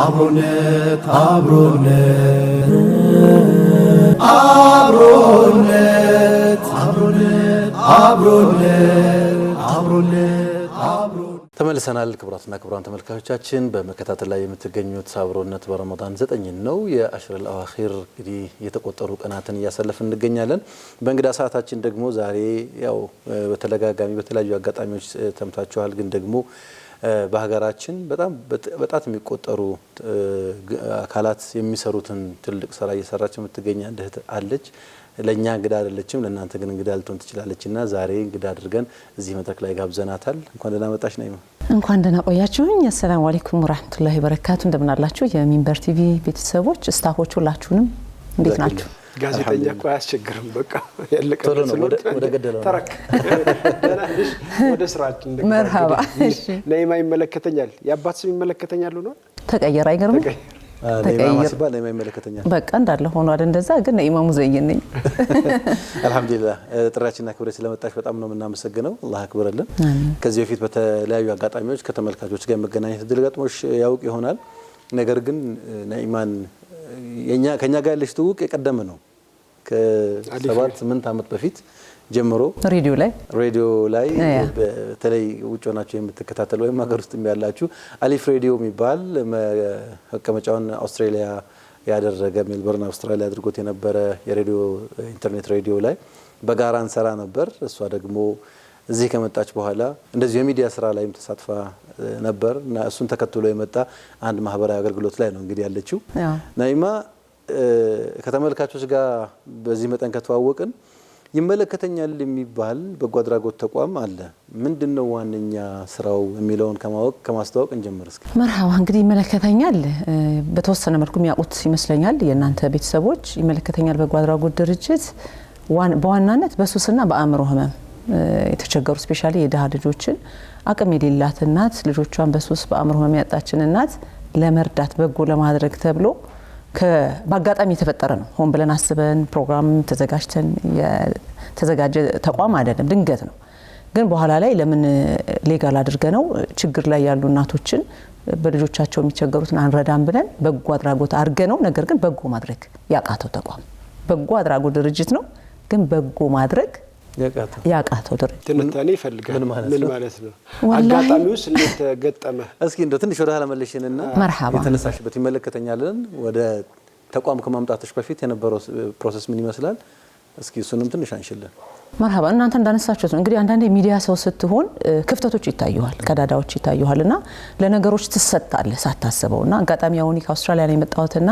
አብሮነት አብሮነት አብሮነት አብሮነት አብሮነት አብሮነት አብሮነት ተመልሰናል። ክቡራትና ክቡራን ተመልካቾቻችን በመከታተል ላይ የምትገኙት አብሮነት በረመዳን 9 ነው። የአሽረል አዋኺር እንግዲህ የተቆጠሩ ቀናትን እያሳለፍን እንገኛለን። በእንግዳ ሰዓታችን ደግሞ ዛሬ ያው በተለጋጋሚ በተለያዩ አጋጣሚዎች ተምታችኋል። ግን ደግሞ በሀገራችን በጣም የሚቆጠሩ አካላት የሚሰሩትን ትልቅ ስራ እየሰራች የምትገኝ እህት አለች። ለኛ እንግዳ አይደለችም፣ ለእናንተ ግን እንግዳ ልትሆን ትችላለችና ዛሬ እንግዳ አድርገን እዚህ መድረክ ላይ ጋብዘናታል። እንኳን ደህና መጣሽ ነይማ። እንኳን ደህና ቆያችሁኝ። አሰላሙ አለይኩም ወራህመቱላሂ ወበረካቱ። እንደምን አላችሁ የሚንበር ቲቪ ቤተሰቦች፣ ስታፎች ሁላችሁንም እንዴት ናችሁ? ጋዜጠኛ እኮ አያስቸግርም። በቃ ያለቀ ወደ ገደለው ተረክ ደናሽ ወደ ስራችን እንደገና መርሃባ። እሺ ነይማ ይመለከተኛል፣ ያባት ስም ይመለከተኛል ነው ተቀየረ። አይገርም? ነይማ ሲባል ነይማ ይመለከተኛል። በቃ እንዳለ ሆኗል። እንደዛ ግን ነይማ ሙዘይን ነኝ። አልহামዱሊላህ ጥራችንና ክብረት ስለመጣሽ በጣም ነው የምናመሰግነው። አላህ ያክብርልን። ከዚህ በፊት በተለያዩ አጋጣሚዎች ከተመልካቾች ጋር መገናኘት እድል ገጥሞሽ ያውቅ ይሆናል። ነገር ግን ነይማን ከኛ ጋር ያለሽ ትውውቅ የቀደመ ነው። ከ7-8 ዓመት በፊት ጀምሮ ሬዲዮ ላይ በተለይ ውጭ ሆናችሁ የምትከታተሉ ወይም ሀገር ውስጥ ያላችሁ አሊፍ ሬዲዮ የሚባል መቀመጫውን አውስትራሊያ ያደረገ ሜልበርን አውስትራሊያ አድርጎት የነበረ የሬዲዮ ኢንተርኔት ሬዲዮ ላይ በጋራ እንሰራ ነበር። እሷ ደግሞ እዚህ ከመጣች በኋላ እንደዚህ የሚዲያ ስራ ላይም ተሳትፋ ነበር እና እሱን ተከትሎ የመጣ አንድ ማህበራዊ አገልግሎት ላይ ነው እንግዲህ ያለችው። ነይማ ከተመልካቾች ጋር በዚህ መጠን ከተዋወቅን ይመለከተኛል የሚባል በጎ አድራጎት ተቋም አለ። ምንድነው ዋነኛ ስራው የሚለውን ከማስተዋወቅ እንጀምር እስኪ። መርሃባ። እንግዲህ ይመለከተኛል በተወሰነ መልኩ የሚያውቁት ይመስለኛል የእናንተ ቤተሰቦች። ይመለከተኛል በጎ አድራጎት ድርጅት በዋናነት በሱስና በአእምሮ ህመም የተቸገሩ ስፔሻሊ የደሃ ልጆችን አቅም የሌላት እናት ልጆቿን በሱስ በአእምሮ ህመም ያጣችን እናት ለመርዳት በጎ ለማድረግ ተብሎ በአጋጣሚ የተፈጠረ ነው። ሆን ብለን አስበን ፕሮግራም ተዘጋጅተን የተዘጋጀ ተቋም አይደለም፣ ድንገት ነው። ግን በኋላ ላይ ለምን ሌጋል አድርገነው ችግር ላይ ያሉ እናቶችን በልጆቻቸው የሚቸገሩትን አንረዳም ብለን በጎ አድራጎት አድርገነው፣ ነገር ግን በጎ ማድረግ ያቃተው ተቋም በጎ አድራጎት ድርጅት ነው። ግን በጎ ማድረግ ያቃተው ድርጅት ትንታኔ ይፈልጋል። ምን ማለት ነው? አጋጣሚውስ እንዴት ተገጠመ? እስኪ እንደው ትንሽ ወደ ኋላ መልሽንና የተነሳሽበት ይመለከተኛልን ወደ ተቋም ከማምጣትሽ በፊት የነበረው ፕሮሰስ ምን ይመስላል? እስኪ እሱንም ትንሽ አንሽልን። መርሃባ። እናንተ እንዳነሳችሁት እንግዲህ አንዳንዴ ሚዲያ ሰው ስትሆን ክፍተቶች ይታዩዋል፣ ቀዳዳዎች ይታዩዋልና ለነገሮች ትሰጣለህ ሳታስበውና አጋጣሚ አሁን ከአውስትራሊያ ነው የመጣሁትና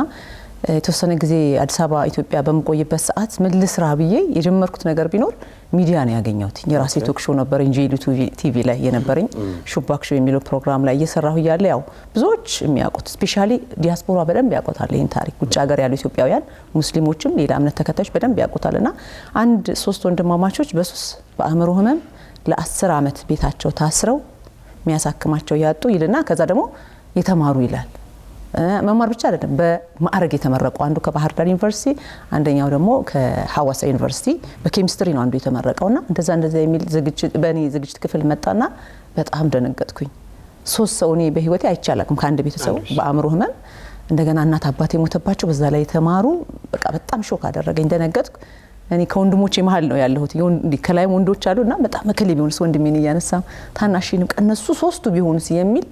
የተወሰነ ጊዜ አዲስ አበባ ኢትዮጵያ በመቆየበት ሰዓት ምን ልስራ ብዬ የጀመርኩት ነገር ቢኖር ሚዲያ ነው ያገኘሁት። የራሴ ቶክ ሾው ነበር እንጂሉ ቲቪ ላይ የነበረኝ ሹባክ ሾው የሚለው ፕሮግራም ላይ እየሰራሁ ያለ ያው ብዙዎች የሚያውቁት ስፔሻሊ ዲያስፖራ በደንብ ያውቁታል ይሄን ታሪክ። ውጭ ሀገር ያሉ ኢትዮጵያውያን ሙስሊሞችም ሌላ እምነት ተከታዮች በደንብ ያውቁታልና አንድ 3 ወንድማማቾች በሱስ በአእምሮ ህመም ለ10 ዓመት ቤታቸው ታስረው የሚያሳክማቸው ያጡ ይልና ከዛ ደግሞ የተማሩ ይላል። መማር ብቻ አይደለም በማዕረግ የተመረቁ አንዱ ከባህር ዳር ዩኒቨርሲቲ አንደኛው ደግሞ ከሐዋሳ ዩኒቨርሲቲ በኬሚስትሪ ነው አንዱ የተመረቀውና እንደዛ የሚል ዝግጅት በእኔ ዝግጅት ክፍል መጣና በጣም ደነገጥኩኝ። 3 ሰው እኔ በህይወቴ አይቻላልኩም ከአንድ ቤተሰብ በአእምሮ ህመም እንደገና እናት አባት የሞተባቸው በዛ ላይ የተማሩ በቃ በጣም ሾክ አደረገኝ፣ ደነገጥኩ። እኔ ከወንድሞቼ መሃል ነው ያለሁት። ከላይም ወንዶች አሉና በጣም መከለ ቢሆንስ ወንድሜን እያነሳ ታናሽንም ቀነሱ 3ቱ ቢሆንስ የሚል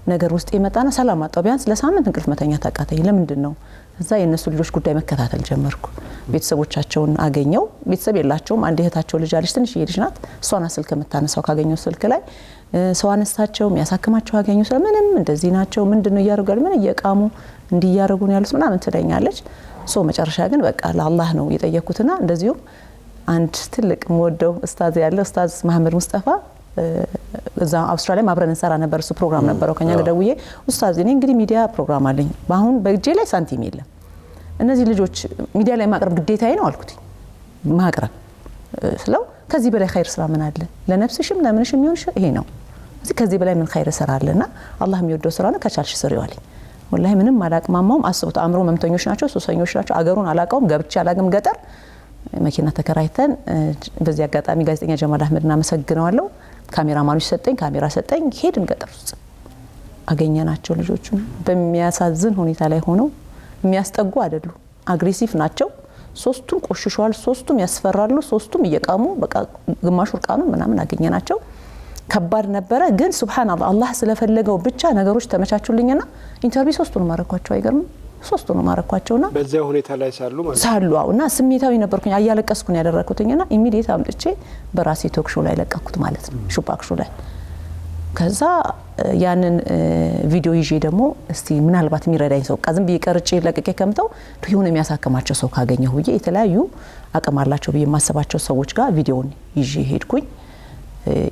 ነገር ውስጥ የመጣና ሰላም አጣው። ቢያንስ ለሳምንት እንቅልፍ መተኛት አቃተኝ። ለምንድን ነው እዛ የነሱ ልጆች ጉዳይ መከታተል ጀመርኩ። ቤተሰቦቻቸውን አገኘው። ቤተሰብ የላቸውም። አንድ እህታቸው ልጅ አለች፣ ትንሽ ልጅ ናት። እሷና ስልክ መታነሳው ካገኘው ስልክ ላይ ሰው አነሳቸው የሚያሳክማቸው አገኙ። ስለምንም እንደዚህ ናቸው ምንድነው ያያሩጋል ምን እየቃሙ እንዲያረጉ ነው ያሉት ምናምን ትለኛለች። መጨረሻ ግን በቃ ለአላህ ነው የጠየኩትና እንደዚሁ አንድ ትልቅ ወደው ኡስታዝ ያለ ኡስታዝ መሐመድ ሙስጠፋ እዛ አውስትራሊያ ማብረን እንሰራ ነበር። እሱ ፕሮግራም ነበረው ከኛ ጋር ደውዬ ኡስታዝ እኔ እንግዲህ ሚዲያ ፕሮግራም አለኝ ባሁን በእጄ ላይ ሳንቲም የለም፣ እነዚህ ልጆች ሚዲያ ላይ ማቅረብ ግዴታዬ ነው አልኩት። ማቅረብ ስለው ከዚህ በላይ ኸይር ስራ ምን አለ ለነፍስሽም ለምንሽም ይሁን ይሄ ነው። እዚህ ከዚህ በላይ ምን ኸይር ስራ አለና አላህ የሚወደው ስራ ነው ከቻልሽ ስሪው አለኝ። ወላሂ ምንም አላቅማማውም። አስቡት አእምሮ መምተኞች ናቸው፣ ሱሰኞች ናቸው። አገሩን አላቀውም፣ ገብቼ አላቅም ገጠር መኪና ተከራይተን በዚህ አጋጣሚ ጋዜጠኛ ጀማል አህመድና አመሰግነዋለሁ። ካሜራማኑ ሰጠኝ፣ ካሜራ ሰጠኝ፣ ሄድን ገጠር ውስጥ አገኘናቸው ልጆቹን በሚያሳዝን ሁኔታ ላይ ሆነው የሚያስጠጉ አይደሉ አግሬሲቭ ናቸው ሶስቱም ቆሽሿል ሶስቱም ያስፈራሉ ሶስቱም እየቃሙ በቃ ግማሽ ወርቃኑ ምናምን አገኘናቸው ከባድ ነበረ ግን ሱብሃንአላህ አላህ ስለፈለገው ብቻ ነገሮች ተመቻቹልኝና ኢንተርቪው ሶስቱን ማረኳቸው አይገርም ሶስቱን ማረኳቸውና በዚያ ሁኔታ ላይ ሳሉ እና ስሜታዊ ነበርኩኝ አያለቀስኩኝ ያደረኩትኝና ኢሚዲየት አምጥቼ በራሴ ቶክ ሾው ላይ ለቀኩት ማለት ነው ሹፓክ ሾው ላይ ከዛ ያንን ቪዲዮ ይዤ ደግሞ እስቲ ምናልባት የሚረዳኝ ሰው ቀዝም ቢቀርጭ ለቀቄ ከምተው ይሁን የሚያሳከማቸው ሰው ካገኘው ብዬ የተለያዩ አቅም አላቸው ብዬ ማሰባቸው ሰዎች ጋር ቪዲዮን ይዤ ሄድኩኝ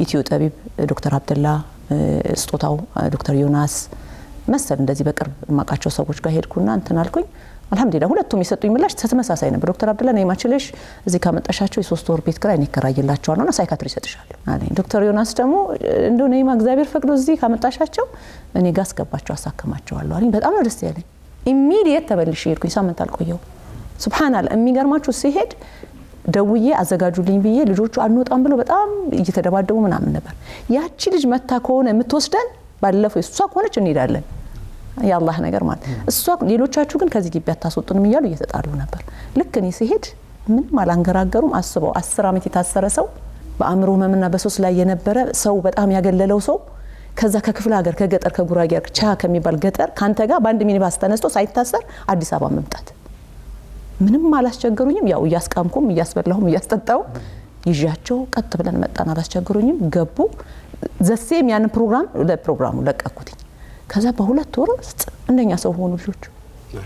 ኢትዮ ጠቢብ ዶክተር አብደላ ስጦታው ዶክተር ዮናስ መሰል እንደዚህ በቅርብ ማቃቸው ሰዎች ጋር ሄድኩና እንትን አልኩኝ አልহামዱሊላህ ሁለቱም የሰጡኝ ምላሽ ተመሳሳይ ነበር ዶክተር አብደላ ነይ ማችለሽ እዚህ ካመጣሻቸው የ3 ወር ቤት ክራይ እከራይላቸዋለሁ እና ሳይካትሪ ይሰጥሻለሁ አለኝ ዶክተር ዮናስ ደግሞ እንደው ነይ ማግዚአብሔር ፈቅዶ እዚህ ካመጣሻቸው እኔ ጋር አስገባቸው አሳከማቸዋለሁ አለኝ በጣም ነው ደስ ያለኝ ኢሚዲየት ተበልሽ ሄድኩኝ ሳምንት አልቆየው ሱብሃንአላህ የሚገርማችሁ ሲሄድ ደውዬ አዘጋጁልኝ ብዬ ልጆቹ አንወጣም ብለው በጣም እየተደባደቡ ምናምን ነበር ያቺ ልጅ መታ ከሆነ የምትወስደን ባለፈው እሷ ከሆነች እንሄዳለን ያላህ ነገር ማለት እሷ ሌሎቻችሁ ግን ከዚህ ግቢ አታስወጡንም ይያሉ እየተጣሉ ነበር ልክ እኔ ሲሄድ ምንም አላንገራገሩም አስበው 10 አመት የታሰረ ሰው በአእምሮ ህመምና በሶስ ላይ የነበረ ሰው በጣም ያገለለው ሰው ከዛ ከክፍለ ሀገር ከገጠር ከጉራጌ ቻ ከሚባል ገጠር ካንተ ጋር በአንድ ሚኒባስ ተነስቶ ሳይታሰር አዲስ አበባ መምጣት ምንም አላስቸገሩኝም ያው እያስቃምኩም እያስበላሁም እያስጠጣው ይዣቸው ቀጥ ብለን መጣን አላስቸገሩኝም ገቡ ዘሴም ያን ፕሮግራሙ ለቀኩት ከዛ በሁለት ወር ውስጥ እንደኛ ሰው ሆኑ ልጆቹ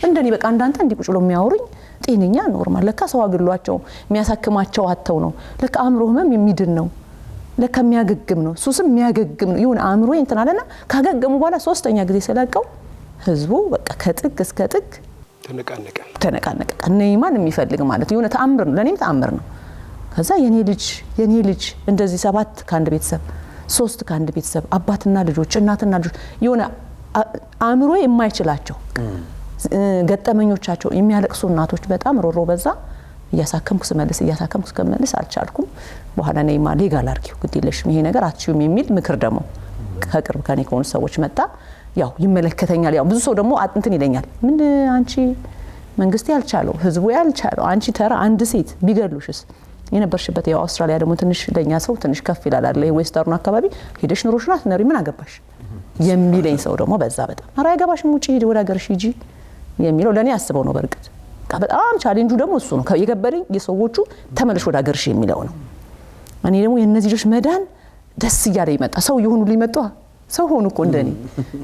እንደኔ በቃ እንዳንተ እንዲቁጭ ብለው የሚያወሩኝ ጤነኛ ኖርማል ለካ ሰው አግሏቸው የሚያሳክማቸው አተው ነው ለካ አእምሮ ህመም የሚድን ነው ለካ የሚያገግም ነው ሱስም የሚያገግም ነው ይሁን አእምሮ እንተናለና ካገገሙ በኋላ ሶስተኛ ጊዜ ስለቀው ህዝቡ በቃ ከጥግ እስከ ጥግ ተነቃነቀ ነይማን የሚፈልግ ማለት ይሁን ተአምር ነው ለኔም ተአምር ነው ከዛ የኔ ልጅ እንደዚህ 7 ከአንድ ቤተሰብ 3 ከአንድ ቤተሰብ አባትና ልጆች እናትና ልጆች ይሁን አእምሮ የማይችላቸው ገጠመኞቻቸው የሚያለቅሱ እናቶች በጣም ሮሮ በዛ እያሳከምኩ ስመልስ አልቻልኩም በኋላ ነይማ ሌጋል አርኪው ግዴለሽም ይሄ ነገር አትችዩም የሚል ምክር ደግሞ ከቅርብ ከኔ ከሆኑ ሰዎች መጣ ያው ይመለከተኛል ያው ብዙ ሰው ደግሞ እንትን ይለኛል ምን አንቺ መንግስት ያልቻለው ህዝቡ ያልቻለው አንቺ ተራ አንድ ሴት ቢገሉሽስ የነበርሽበት ያው አውስትራሊያ ደግሞ ትንሽ ለኛ ሰው ትንሽ ከፍ ይላል አይደል የዌስተርን አካባቢ ሄደሽ ኑሮሽን አትነሪ ምን አገባሽ የሚለኝ ሰው ደግሞ በዛ በጣም አራ ያገባሽም ውጪ ሄድ ወደ ሀገርሽ ሂጂ የሚለው ለኔ አስበው ነው በርግጥ በጣም ቻሌንጁ ደግሞ እሱ ነው የገበረኝ የሰዎቹ ተመለሽ ወደ ሀገርሽ የሚለው ነው እኔ ደግሞ የነዚህ ልጆች መዳን ደስ እያለ ይመጣ ሰው ይሁኑ ሊመጣ ሰው ሆኑ እኮ እንደኔ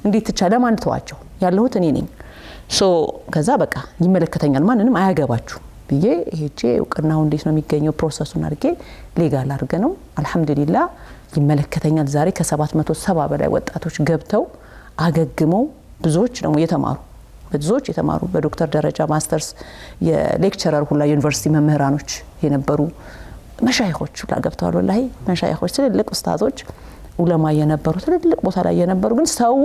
እንዴት ተቻለ ማን ተዋቸው ያለሁት እኔ ነኝ ከዛ በቃ ይመለከተኛል ማንንም አያገባችሁ ብዬ ሄጄ እውቅናው እንዴት ነው የሚገኘው ፕሮሰሱን አድርጌ ሌጋል አድርገ ነው አልহামዱሊላህ ይመለከተኛል ዛሬ ከ770 በላይ ወጣቶች ገብተው አገግመው ብዙዎች ደግሞ የተማሩ በዶክተር ደረጃ ማስተርስ የሌክቸረር ሁላ ዩኒቨርሲቲ መምህራኖች የነበሩ መሻይኾች ሁላ ገብተዋል ወላሂ መሻይኾች ትልልቅ ኡስታዞች ዑለማ የነበሩ ትልልቅ ቦታ ላይ የነበሩ ግን ሰው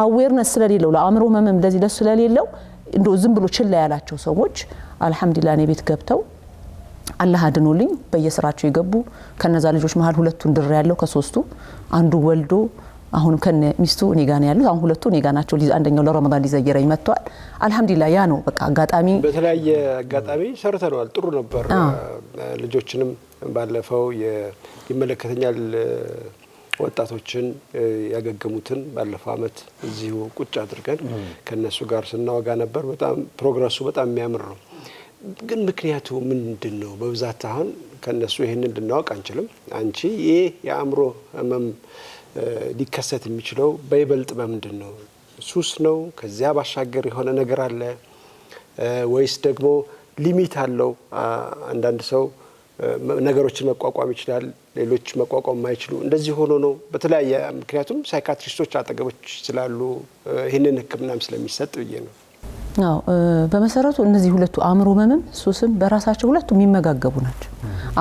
አዌርነስ ስለሌለው ለአእምሮ ህመም እንደዚህ ደስ ስለሌለው እንደው ዝም ብሎ ችላ ያላቸው ሰዎች አልহামዱሊላህ እኔ ቤት ገብተው አላህ አድኖልኝ በየስራቸው ይገቡ ከነዛ ልጆች መሃል ሁለቱን ድር ያለው ከሶስቱ አንዱ ወልዶ አሁን ከነ ሚስቱ እኔ ጋር ነው ያሉት አሁን ሁለቱ እኔ ጋር ናቸው አንደኛው ለረመዳን ሊዘየረኝ መጥቷል አልহামዱሊላህ ያ ነው በቃ አጋጣሚ በተለያየ አጋጣሚ ሰርተናል ጥሩ ነበር ልጆችንም ባለፈው ይመለከተኛል ወጣቶችን ያገገሙትን ባለፈው አመት እዚሁ ቁጭ አድርገን ከነሱ ጋር ስናወጋ ነበር በጣም ፕሮግረሱ በጣም የሚያምር ነው ግን ምክንያቱ ምንድነው በብዛት አሁን ከነሱ ይሄንን ልናውቅ አንችልም አንቺ ይሄ የአእምሮ ህመም ሊከሰት የሚችለው በይበልጥ በምንድነው ሱስ ነው ከዚያ ባሻገር የሆነ ነገር አለ ወይስ ደግሞ ሊሚት አለው አንዳንድ ሰው ነገሮችን መቋቋም ይችላል ሌሎች መቋቋም ማይችሉ እንደዚህ ሆኖ ነው በተለያየ ምክንያቱም ሳይካትሪስቶች አጠገቦች ስላሉ ይሄንን ህክምናም ስለሚሰጥ ብዬ ነው አዎ በመሰረቱ እነዚህ ሁለቱ አእምሮ ህመም ሱስም በራሳቸው ሁለቱ የሚመጋገቡ ናቸው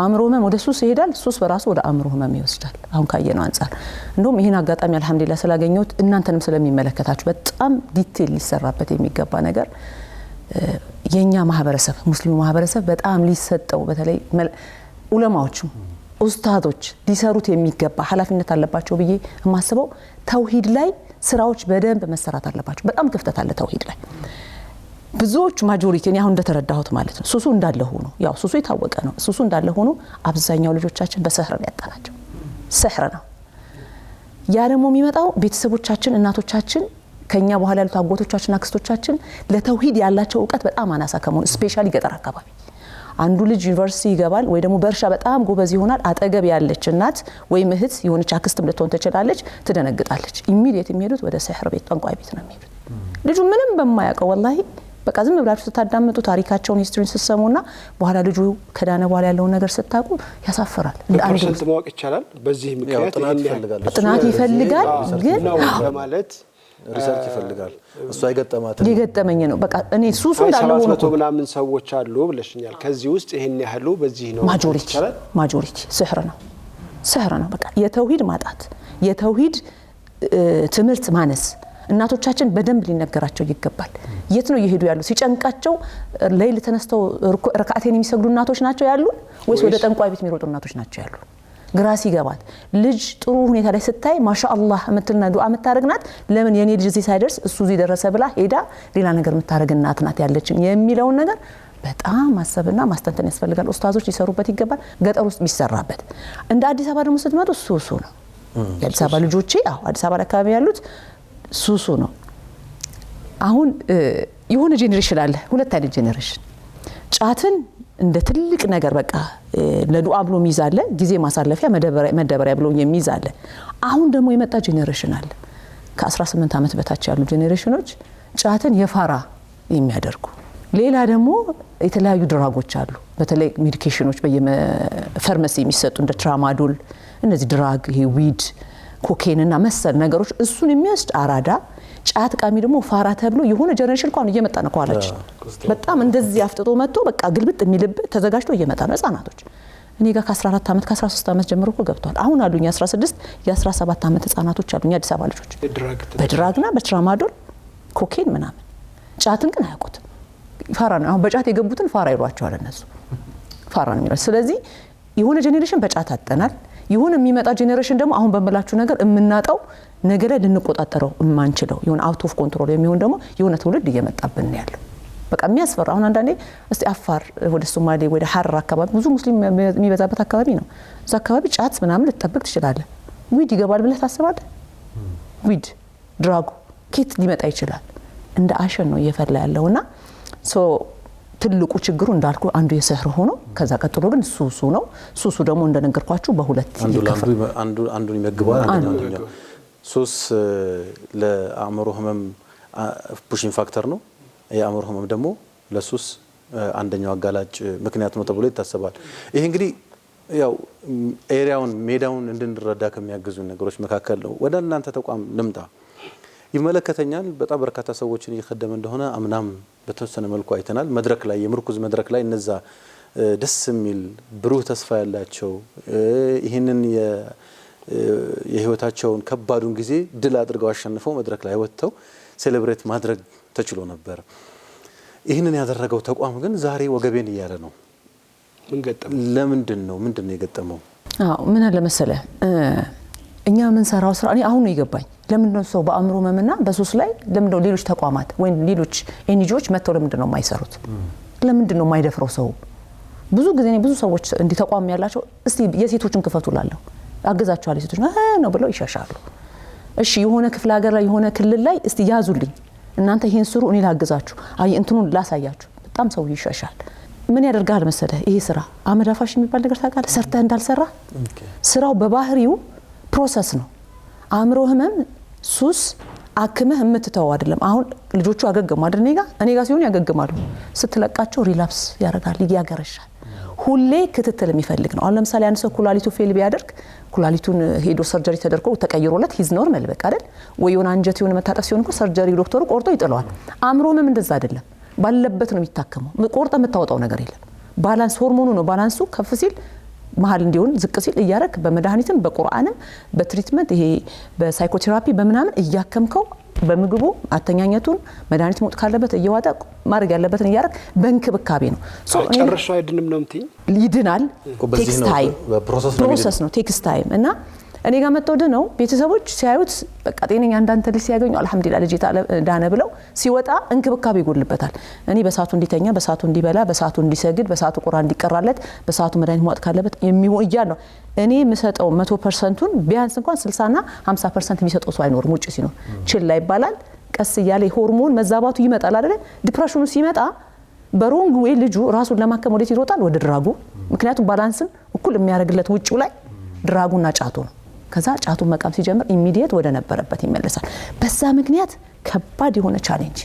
አእምሮ ህመም ወደ ሱስ ይሄዳል ሱስ በራሱ ወደ አእምሮ ህመም ይወስዳል አሁን ካየነው አንፃር እንደውም ይሄን አጋጣሚ አልহামዱሊላህ ስላገኘሁት እናንተንም ስለሚመለከታችሁ በጣም ዲቴል ሊሰራበት የሚገባ ነገር የኛ ማህበረሰብ ሙስሊሙ ማህበረሰብ በጣም ሊሰጠው በተለይ ዑለማዎቹ ኡስታዞች ሊሰሩት የሚገባ ኃላፊነት አለባቸው ብዬ የማስበው ተውሂድ ላይ ስራዎች በደንብ መሰራት አለባቸው። በጣም ክፍተት አለ ተውሂድ ላይ። ብዙዎች ማጆሪቲ እኔ አሁን እንደተረዳሁት ማለት ነው ሱሱ እንዳለ ሆኖ ያው ሱሱ የታወቀ ነው። ሱሱ እንዳለ ሆኖ አብዛኛው ልጆቻችን በሰህር ያጣናቸው ሰህር ነው። ያ ደግሞ የሚመጣው ቤተሰቦቻችን እናቶቻችን ከኛ በኋላ ያሉት አጎቶቻችን አክስቶቻችን ለተውሂድ ያላቸው ዕውቀት በጣም አናሳ ከመሆኑ ስፔሻሊ ገጠር አካባቢ አንዱ ልጅ ዩኒቨርሲቲ ይገባል ወይ ደግሞ በእርሻ በጣም ጎበዝ ይሆናል። አጠገብ ያለች እናት ወይ እህት የሆነች አክስትም ልትሆን ትችላለች፣ ትደነግጣለች። ኢሚዲየት የሚሄዱት ወደ ሰህር ቤት ጠንቋይ ቤት ነው የሚሄዱት። ልጁ ምንም በማያውቀው ወላሂ በቃ ዝም ብላችሁ ስታዳምጡ ታሪካቸውን ሂስትሪን ስትሰሙና በኋላ ልጁ ከዳነ በኋላ ያለውን ነገር ስታውቁ ያሳፍራል። በፐርሰንት ማወቅ ይቻላል። በዚህ ምክንያት ጥናት ይፈልጋል ግን ማለት ሪሰርች ይፈልጋል። እሱ የገጠመኝ ነው። በቃ እኔ ሱሱ እንዳለ ሆኖ 700 ምናምን ሰዎች አሉ ብለሽኛል። ከዚህ ውስጥ ይሄን ያህሉ በዚህ ነው ማጆሪቲ ስህር ነው። በቃ የተውሂድ ማጣት፣ የተውሂድ ትምህርት ማነስ እናቶቻችን በደንብ ሊነገራቸው ይገባል። የት ነው እየሄዱ ያሉ? ሲጨንቃቸው ሌሊት ተነስተው ረካዓቴን የሚሰግዱ እናቶች ናቸው ያሉ ወይስ ወደ ጠንቋይ ቤት የሚሮጡ እናቶች ናቸው ያሉ? ግራ ሲገባት ልጅ ጥሩ ሁኔታ ላይ ስታይ ማሻአላህ እምትልና ዱዓ የምታረግናት ለምን የኔ ልጅ እዚህ ሳይደርስ እሱ እዚህ ደረሰ ብላ ሄዳ ሌላ ነገር የምታረግ እናት ናት ያለችኝ የሚለውን ነገር በጣም ማሰብና ማስተንተን ያስፈልጋል። ኡስታዞች ሊሰሩበት ይገባል። ገጠር ውስጥ ቢሰራበት። እንደ አዲስ አበባ ደግሞ ስትመጡ ሱሱ ነው። የአዲስ አበባ ልጆቼ አዲስ አበባ አካባቢ ያሉት ሱሱ ነው። አሁን የሆነ ጄኔሬሽን አለ፣ ሁለት አይነት ጄኔሬሽን። ጫትን እንደ ትልቅ ነገር በቃ ለዱዓ ብሎ የሚይዛለ፣ ጊዜ ማሳለፊያ መደበሪያ ብሎ የሚይዛለ። አሁን ደግሞ የመጣ ጄኔሬሽን አለ፣ ከ18 ዓመት በታች ያሉ ጄኔሬሽኖች ጫትን የፋራ የሚያደርጉ። ሌላ ደግሞ የተለያዩ ድራጎች አሉ፣ በተለይ ሜዲኬሽኖች በየፋርማሲ የሚሰጡ እንደ ትራማዶል፣ እነዚህ ድራግ፣ ይሄ ዊድ፣ ኮኬን እና መሰል ነገሮች እሱን የሚወስድ አራዳ። ጫት ቃሚ ደግሞ ፋራ ተብሎ የሆነ ጀነሬሽን እንኳን እየመጣ ነው ኳላችን። በጣም እንደዚህ አፍጥጦ መጥቶ በቃ ግልብጥ የሚልብ ተዘጋጅቶ እየመጣ ነው። ህፃናቶች እኔ ጋር ከ14 ዓመት ከ13 ዓመት ጀምሮ እኮ ገብቷል። አሁን አሉኝ 16 የ17 ዓመት ህፃናቶች አሉኝ አዲስ አበባ ልጆች በድራግና በትራማዶል ኮኬን ምናምን። ጫትን ግን አያውቁትም። ፋራ ነው። አሁን በጫት የገቡትን ፋራ ይሏቸዋል እነሱ። ፋራ ነው የሚለው። ስለዚህ የሆነ ጄኔሬሽን በጫት አጠናል። የሆነ የሚመጣ ጄኔሬሽን ደግሞ አሁን በመላችሁ ነገር የምናጣው ነገር ላይ ልንቆጣጠረው የማንችለው የሆነ አውት ኦፍ ኮንትሮል የሚሆን ደግሞ የሆነ ትውልድ እየመጣብን ያለው በቃ የሚያስፈራ። አሁን አንዳንዴ እስቲ አፋር ወደ ሶማሌ ወደ ሐረር አካባቢ ብዙ ሙስሊም የሚበዛበት አካባቢ ነው። እዛ አካባቢ ጫት ምናምን ልትጠብቅ ትችላለህ። ዊድ ይገባል ብለህ ታስባለህ? ዊድ ድራጉ ኬት ሊመጣ ይችላል? እንደ አሸን ነው እየፈላ ያለውና ትልቁ ችግሩ እንዳልኩ አንዱ የሰህር ሆኖ ከዛ ቀጥሎ ግን ሱሱ ነው። ሱሱ ደግሞ እንደነገርኳችሁ በሁለት ይከፋል። አንዱን ይመግባል፣ አንደኛው ሱስ ለአእምሮ ህመም ፑሽን ፋክተር ነው። የአእምሮ ህመም ደግሞ ለሱስ አንደኛው አጋላጭ ምክንያት ነው ተብሎ ይታሰባል። ይሄ እንግዲህ ያው ኤሪያውን ሜዳውን እንድንረዳ ከሚያግዙ ነገሮች መካከል ነው። ወደ እናንተ ተቋም ልምጣ። ይመለከተኛል በጣም በርካታ ሰዎችን እየከደመ እንደሆነ አምናም በተወሰነ መልኩ አይተናል። መድረክ ላይ የምርኩዝ መድረክ ላይ እነዛ ደስ የሚል ብሩህ ተስፋ ያላቸው ይህንን የህይወታቸውን ከባዱን ጊዜ ድል አድርገው አሸንፈው መድረክ ላይ ወጥተው ሴሌብሬት ማድረግ ተችሎ ነበር። ይህንን ያደረገው ተቋም ግን ዛሬ ወገቤን እያለ ነው። ምን ገጠመው? ለምንድን ነው የገጠመው? ምን አለ መሰለህ እኛ ምን ሰራው ስራ እኔ አሁን ነው ይገባኝ። ለምን ነው ሰው በአእምሮ ህመምና በሱስ ላይ ለምን ነው ሌሎች ተቋማት ወይ ሌሎች ኤንጂኦዎች መተው ለምን ነው የማይሰሩት? ለምን ነው የማይደፍረው ሰው? ብዙ ጊዜ ብዙ ሰዎች እንዲ ተቋም ያላቸው እስቲ የሴቶችን ክፈቱላለሁ አገዛቸዋል የሴቶች ነው ብለው ይሻሻሉ። እሺ የሆነ ክፍለ ሀገር ላይ የሆነ ክልል ላይ እስቲ ያዙልኝ እናንተ ይሄን ስሩ እኔ ላግዛችሁ አይ እንትኑን ላሳያችሁ። በጣም ሰው ይሻሻል። ምን ያደርጋል መሰለህ ይሄ ስራ አመዳፋሽ የሚባል ነገር ታውቃለህ? ሰርተህ እንዳልሰራ ስራው በባህሪው ፕሮሰስ ነው። አእምሮ ህመም ሱስ አክመህ የምትተው አይደለም። አሁን ልጆቹ ያገገሙ አይደል? እኔ ጋር ሲሆን ያገግማሉ። ስትለቃቸው ሪላፕስ ያደርጋል፣ ያገረሻል። ሁሌ ክትትል የሚፈልግ ነው። አሁን ለምሳሌ አንድ ሰው ኩላሊቱ ፌል ቢያደርግ ኩላሊቱን ሄዶ ሰርጀሪ ተደርጎ ተቀይሮለት ሂዝ ኖርማል በቃ አይደል? ወይ የሆነ አንጀት የሆነ መታጠፍ ሲሆን እኮ ሰርጀሪ ዶክተሩ ቆርጦ ይጥለዋል። አእምሮ ህመም እንደዛ አይደለም። ባለበት ነው የሚታከመው። ቆርጠ የምታወጣው ነገር የለም። ባላንስ ሆርሞኑ ነው። ባላንሱ ከፍ ሲል መሀል እንዲሆን ዝቅ ሲል እያረክ በመድኃኒትም በቁርአንም በትሪትመንት ይሄ በሳይኮቴራፒ በመናምን እያከምከው በምግቡ አተኛኘቱን መድኃኒት ሞት ካለበት እየዋጠ ማድረግ ያለበትን እያደረግ በእንክብካቤ ነው። ጨርሶ አይድንም ነው እንት ይድናል። ቴክስ ታይም ፕሮሰስ ነው ቴክስ ታይም እና እኔ ጋር መጥተው ነው ቤተሰቦች ሲያዩት በቃ ጤነኛ እንዳንተ ልጅ ሲያገኙ አልহামዱሊላህ ልጅ ዳነ ብለው ሲወጣ እንክብካቤ ይጎልበታል። እኔ በሳቱ እንዲተኛ በሳቱ እንዲበላ በሳቱ እንዲሰግድ በሳቱ ቁርአን እንዲቀራለት በሳቱ መድኃኒት ማውጣት ካለበት የሚሆን ነው። እኔ የምሰጠው 100%ን ቢያንስ እንኳን 60 እና 50% የሚሰጠው ሰው አይኖርም። ውጭ ሲኖር ችላ ይባላል። ቀስ እያለ ሆርሞን መዛባቱ ይመጣል አይደል? ዲፕሬሽኑ ሲመጣ በሮንግ ዌይ ልጁ ራሱን ለማከም ወዴት ይሮጣል? ወደ ድራጉ። ምክንያቱም ባላንስን እኩል የሚያደርግለት ውጭው ላይ ድራጉና ጫቱ ነው። ከዛ ጫቱ መቃም ሲጀምር ኢሚዲየት ወደ ነበረበት ይመለሳል። በዛ ምክንያት ከባድ የሆነ ቻሌንጅ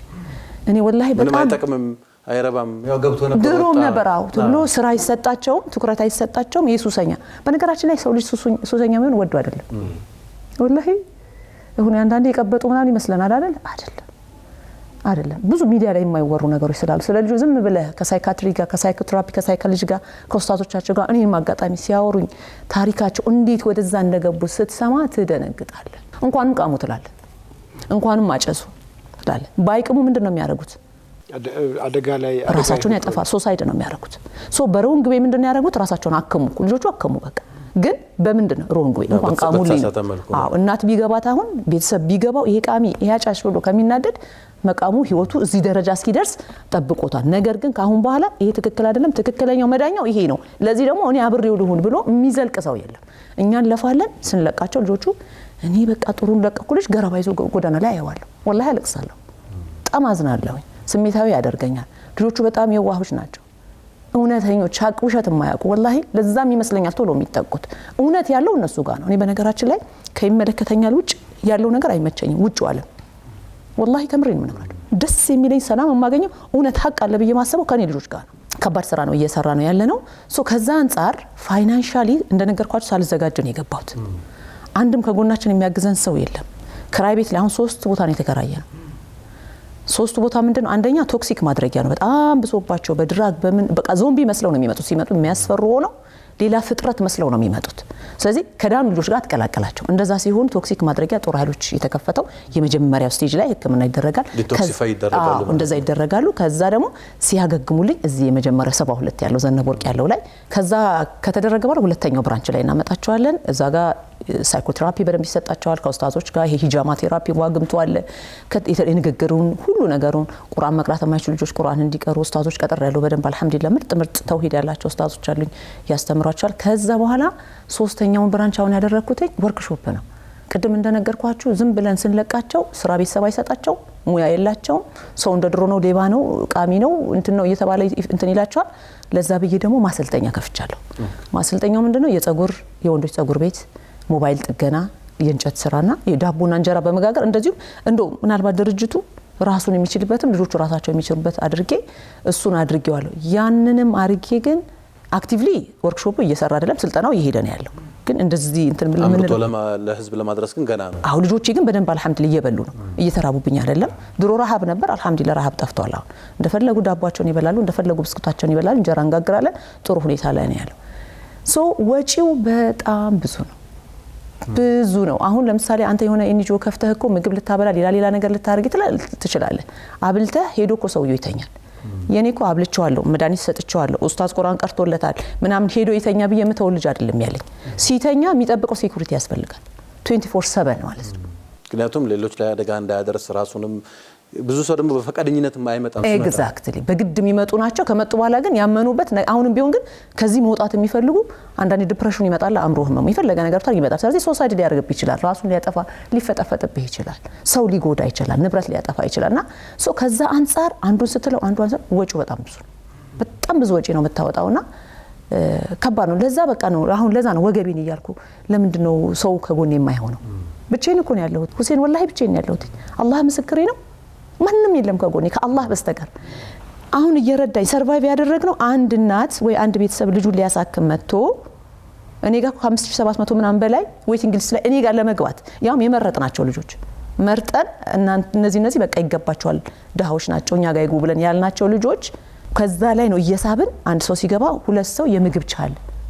እኔ ወላሂ በጣም አይጠቅምም አይረባም ያው ገብቶ ነበር ድሮም ነበርው ተብሎ ስራ ይሰጣቸው ትኩረት አይሰጣቸውም። ኢየሱሰኛ በነገራችን ላይ ሰው ልጅ ሱሰኛ ምን ወዶ አይደለም ወላሂ ሁን አንዳንዴ የቀበጡ ምናምን ይመስለናል አይደለም ብዙ ሚዲያ ላይ የማይወሩ ነገሮች ስላሉ ስለ ልጅ ዝም ብለህ ከሳይካትሪ ጋር ከሳይኮቴራፒ ከሳይኮሎጂ ጋር ከኡስታዞቻቸው ጋር እኔን ማጋጣሚ ሲያወሩኝ ታሪካቸው እንዴት ወደዛ እንደገቡ ስትሰማ ትደነግጣለህ። እንኳንም ቃሙ ትላለህ፣ እንኳንም አጨሱ ትላለህ። ባይቅሙ ምንድነው የሚያደርጉት? አደጋ ላይ ራሳቸውን ያጠፋል። ሱሳይድ ነው የሚያደርጉት። በሮንግ ዌይ ምንድነው ያደረጉት? ራሳቸውን አከሙ። ልጆቹ አከሙ በቃ ግን በምንድነው ሮንግ ዌይ እንኳን ቃሙልኝ። እናት ቢገባት አሁን ቤተሰብ ቢገባው ይሄ ቃሚ ይሄ አጫሽ ብሎ ከሚናደድ መቃሙ ህይወቱ እዚህ ደረጃ እስኪደርስ ጠብቆታል። ነገር ግን ካሁን በኋላ ይሄ ትክክል አይደለም፣ ትክክለኛው መዳኛው ይሄ ነው፣ ለዚህ ደግሞ እኔ አብሬው ልሁን ብሎ የሚዘልቅ ሰው የለም። እኛን ለፋለን ስንለቃቸው ልጆቹ እኔ በቃ ጥሩን ለቀኩልሽ ገረባ ይዞ ጎዳና ላይ አየዋለሁ። ወላሂ አለቅሳለሁ፣ በጣም አዝናለሁ፣ ስሜታዊ ያደርገኛል። ልጆቹ በጣም የዋሆች ናቸው፣ እውነተኞች፣ ሀቅ ውሸት የማያውቁ ወላሂ ለዛም ይመስለኛል ቶሎ የሚጠቁት። እውነት ያለው እነሱ ጋር ነው። እኔ በነገራችን ላይ ከይመለከተኛል ውጭ ያለው ነገር አይመቸኝም። ውጭ ዓለም ወላሂ ከምሬን ምን ማለት ደስ የሚለኝ ሰላም የማገኘው እውነት ሀቅ አለ ብዬ ማሰበው ከኔ ልጆች ጋር ነው። ከባድ ስራ ነው እየሰራ ነው ያለ ነው። ከዛ አንፃር ፋይናንሻሊ እንደነገርኳችሁ ሳልዘጋጅ ነው የገባሁት። አንድም ከጎናችን የሚያግዘን ሰው የለም። ክራይ ቤት ላይ አሁን 3 ቦታ ነው የተከራየነው። 3 ቦታ ምንድነው? አንደኛ ቶክሲክ ማድረጊያ ነው። በጣም ብሶባቸው በድራግ በምን በቃ ዞምቢ መስለው ነው የሚመጡት። ሲመጡ የሚያስፈሩ ሆነው ሌላ ፍጥረት መስለው ነው የሚመጡት። ስለዚህ ከዳኑ ልጆች ጋር ተቀላቀላቸው። እንደዛ ሲሆን ቶክሲክ ማድረጊያ ጦር ኃይሎች የተከፈተው የመጀመሪያው ስቴጅ ላይ ህክምና ይደረጋል። ዲቶክሲፋይ ይደረጋሉ። እንደዛ ይደረጋሉ። ከዛ ደግሞ ሲያገግሙልኝ እዚህ የመጀመሪያው 72 ያለው ዘነበወርቅ ያለው ላይ ከዛ ከተደረገ በኋላ ሁለተኛው ብራንች ላይ እናመጣቸዋለን። እዛ ጋር ሳይኮቴራፒ በደንብ ይሰጣቸዋል ከኡስታዞች ጋር። ይሄ ሂጃማ ቴራፒ ዋግምቱ አለ። የንግግሩን ሁሉ ነገሩን ቁርአን መቅራት የማይችሉ ልጆች ቁርአን እንዲቀሩ ኡስታዞች ቀጥር ያለው በደንብ አልহামዱሊላህ ምርጥ ተውሂድ ያላቸው ኡስታዞች አሉኝ ያስተምሯቸዋል። ከዛ በኋላ ሶስተኛውን ብራንች አሁን ያደረኩት ወርክሾፕ ነው። ቅድም እንደነገርኳችሁ ዝም ብለን ስንለቃቸው ስራ ቤተሰብ አይሰጣቸው፣ ሙያ የላቸው፣ ሰው እንደ ድሮ ነው፣ ሌባ ነው፣ ቃሚ ነው እንትን ነው እየተባለ እንትን ይላቸዋል። ለዛ ብዬ ደግሞ ማሰልጠኛ ከፍቻለሁ። ማሰልጠኛው ምንድነው? የወንዶች ጸጉር ቤት፣ ሞባይል ጥገና፣ የእንጨት ስራና የዳቦና እንጀራ በመጋገር እንደዚሁ እንደው ምናልባት ድርጅቱ ራሱን የሚችልበትም ልጆቹ ራሳቸው የሚችሉበት አድርጌ እሱን አድርጌዋለሁ። ያንንም አድርጌ ግን አክቲቭሊ ወርክሾፑ እየሰራ አይደለም፣ ስልጠናው እየሄደ ነው ያለው። ግን እንደዚህ እንትን ምን ለህዝብ ለማድረስ ግን ገና ነው። አሁን ልጆቼ ግን በደንብ አልহামዱሊላህ እየበሉ ነው፣ እየተራቡብኝ አይደለም። ድሮ ረሃብ ነበር፣ አልহামዱሊላህ ረሃብ ጠፍቷል። አሁን እንደፈለጉ ዳቦአቸውን ይበላሉ፣ እንደፈለጉ ብስኩታቸውን ይበላሉ፣ እንጀራ እንጋግራለን። ጥሩ ሁኔታ ላይ ነው ያለው። ወጪው በጣም ብዙ ነው። አሁን ለምሳሌ አንተ የሆነ ኤንጂኦ ከፍተህ እኮ ምግብ ልታበላ ሌላ ነገር ልታደርግ ትችላለህ። አብልተህ ሄዶ እኮ ሰውየው ይተኛል። የኔ እኮ አብልቼዋለሁ፣ መድኃኒት ሰጥቼዋለሁ፣ ኡስታዝ ቁርአን ቀርቶለታል ምናምን ሄዶ ይተኛ ብዬ የምተወልጅ አይደለም ያለኝ። ሲተኛ የሚጠብቀው ሴኩሪቲ ያስፈልጋል 24/7 ማለት ነው። ምክንያቱም ሌሎች ላይ አደጋ እንዳያደርስ ራሱንም ብዙ ሰው ደግሞ በፈቃደኝነት የማይመጣም ስለሆነ ኤግዛክትሊ በግድ የሚመጡ ናቸው። ከመጡ በኋላ ግን ያመኑበት አሁንም ቢሆን ግን ከዚህ መውጣት የሚፈልጉ አንዳንድ ዲፕሬሽን ይመጣል፣ አእምሮ ህመም የፈለገ ነገር ታርግ ይመጣል። ስለዚህ ሱሳይድ ሊያደርግብ ይችላል፣ ራሱን ሊያጠፋ ሊፈጠፈጥብህ ይችላል፣ ሰው ሊጎዳ ይችላል፣ ንብረት ሊያጠፋ ይችላልና ከዛ አንፃር አንዱን ስትለው አንዱን ወጪው በጣም ብዙ ወጪ ነው የምታወጣውና ከባድ ነው። ለዛ በቃ ነው አሁን ለዛ ነው ወገቤን እያልኩ ለምንድነው ሰው ከጎኔ የማይሆነው? ብቻዬን እኮ ነው ያለሁት ሁሴን፣ ወላሂ ብቻዬን ነው ያለሁት። አላህ ምስክሬ ነው። ማንንም የለም ከጎኔ ከአላህ በስተቀር። አሁን እየረዳኝ ሰርቫይቭ ያደረግነው አንድ እናት ወይ አንድ ቤተሰብ ልጁን ሊያሳክም መጥቶ እኔ ጋር 5700 ምናምን በላይ ዌቲንግ ሊስት ላይ እኔ ጋር ለመግባት ያውም የመረጥናቸው ልጆች መርጠን እነዚህ በቃ ይገባቸዋል፣ ድሃዎች ናቸው፣ እኛ ጋር ይጉ ብለን ያልናቸው ልጆች ከዛ ላይ ነው እየሳብን አንድ ሰው ሲገባ ሁለት ሰው